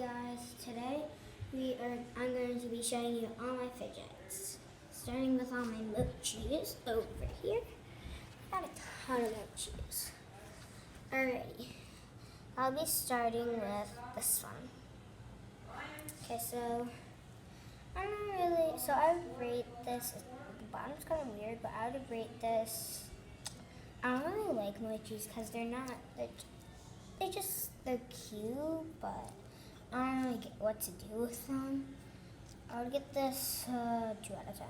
guys, today I'm going to be showing you all my fidgets. Starting with all my mochis over here. I got a ton of mochis. Alrighty, I'll be starting with this one. Okay, so I would rate this, the bottom's kind of weird, but I would rate this, I don't really like mochis because they're cute, but I don't really get what to do with them. I would get this 2 out of 10.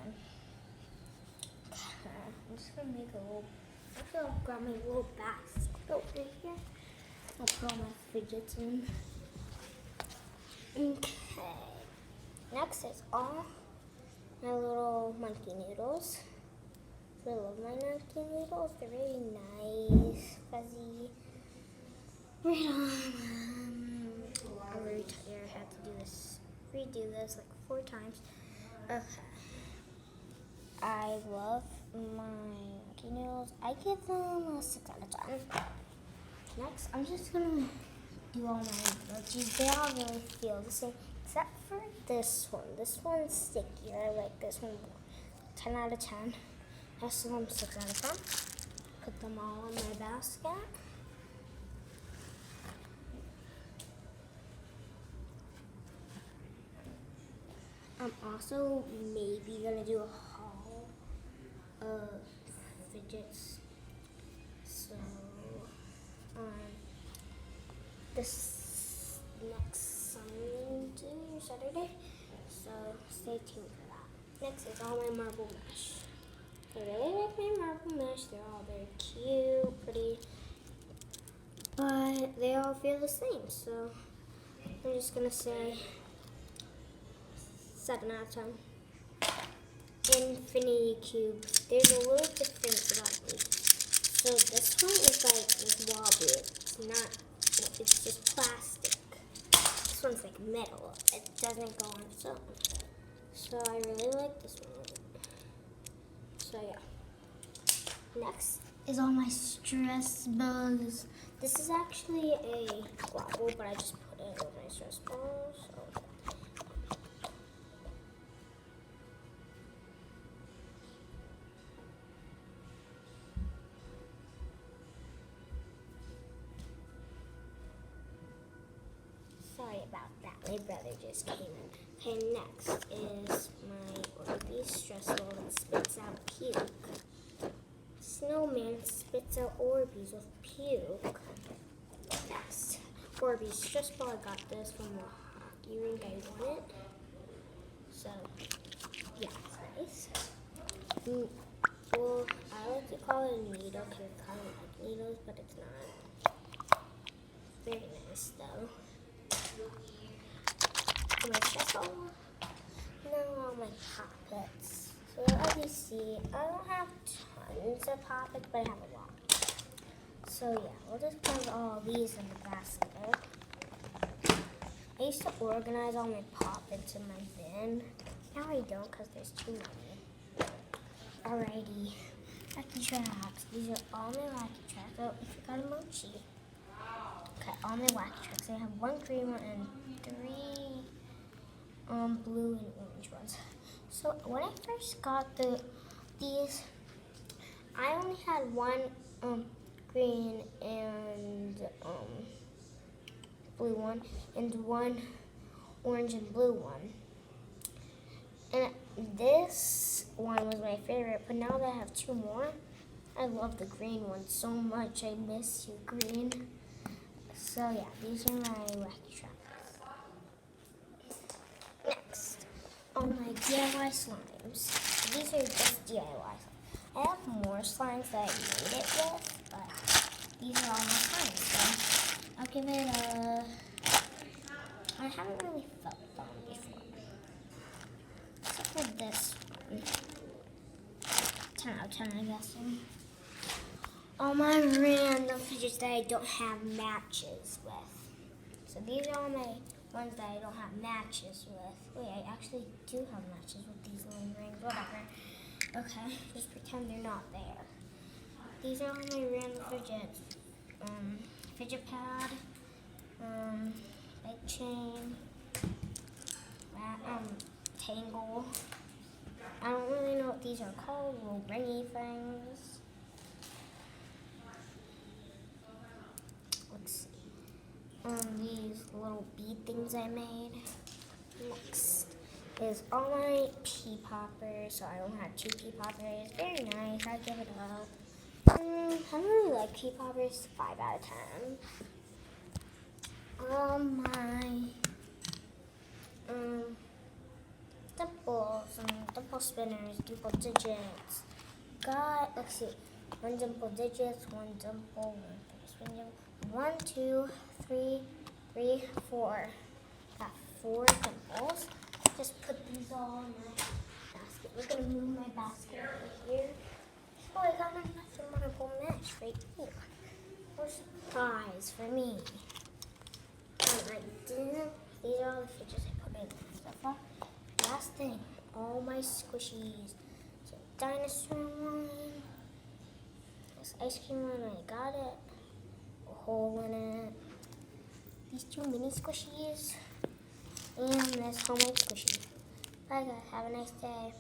Okay, I'm just gonna make I'll grab my little basket over here. I'll put all my fidgets in. Okay, next is all my little monkey noodles. I love my monkey noodles. They're really nice, fuzzy. Right on. I'm really tired. I had to redo this like 4 times. Okay. I love my monkey noodles. I give them a 6 out of 10. Next, I'm just gonna do all my emojis. They all really feel the same, except for this one. This one's stickier. I like this one more. 10 out of 10. Rest of them 6 out of 10. Put them all in my basket. I'm also maybe gonna do a haul of fidgets. So this next Saturday. So stay tuned for that. Next is all my marble mesh. I really like my marble mesh. They're all very cute, pretty, but they all feel the same. So I'm just gonna say 7 out of 10. Infinity cube. There's a little difference about these. So this one is like wobbly. It's just plastic. This one's like metal. It doesn't go on its own. So I really like this one. So yeah. Next is all my stress balls. This is actually a wobble, but I just put it with my stress balls. So. Sorry about that. My brother just came in. Okay, next is my Orbeez stress ball that spits out puke. Snowman spits out Orbeez with puke. Next, Orbeez stress ball. I got this from the hockey rink. I won it. So, yeah, it's nice. Well, I like to call it a needle because it's kind of like needles, but it's not. Very nice though. My special. Now all my poppets. So as you see, I don't have tons of poppets, but I have a lot. So yeah, we'll just put all these in the basket. I used to organize all my poppets in my bin. Now I don't because there's too many. Alrighty, Wacky Tracks. These are all my Wacky Tracks. Oh, I forgot a mochi. Okay, all my Wacky Tracks. I have 1 green one and 3 blue and orange ones. So when I first got these, I only had 1 green and blue one and 1 orange and blue one. And this one was my favorite, but now that I have 2 more, I love the green one so much. I miss you, green. So yeah, these are my Wacky Tracks. Next, all my DIY slimes. These are just DIY slimes. I have more slimes that I made it with, but these are all my slimes. So I'll give it a, I haven't really felt them before. Except for this one. 10 out of 10, I guess. All my random fidgets that I don't have matches with. So these are all my ones that I don't have matches with. Wait, I actually do have matches with these little rings, whatever. Okay, just pretend they're not there. These are all my random fidgets. Fidget pad, bike chain, from Tangle. I don't really know what these are called, little ringy things. Let's see. These little bead things I made. Next is all my pea poppers. So I don't have 2 pea poppers. Very nice. I give it up. I don't really like pea poppers. 5 out of 10. My dimples and dimple spinners, dimple digits. Let's see, 1 dimple digits, 1 dimple, 1, 2, 3, 4. Got 4 dimples. Just put these all in my basket. We're gonna move my basket over here. Oh, I got another wonderful mesh right here. What a surprise for me. These are all the fidgets I put in so far. Last thing, all my squishies. So dinosaur one, this ice cream one, I got it. A hole in it. These 2 mini squishies, and this homemade squishy. Bye guys, have a nice day.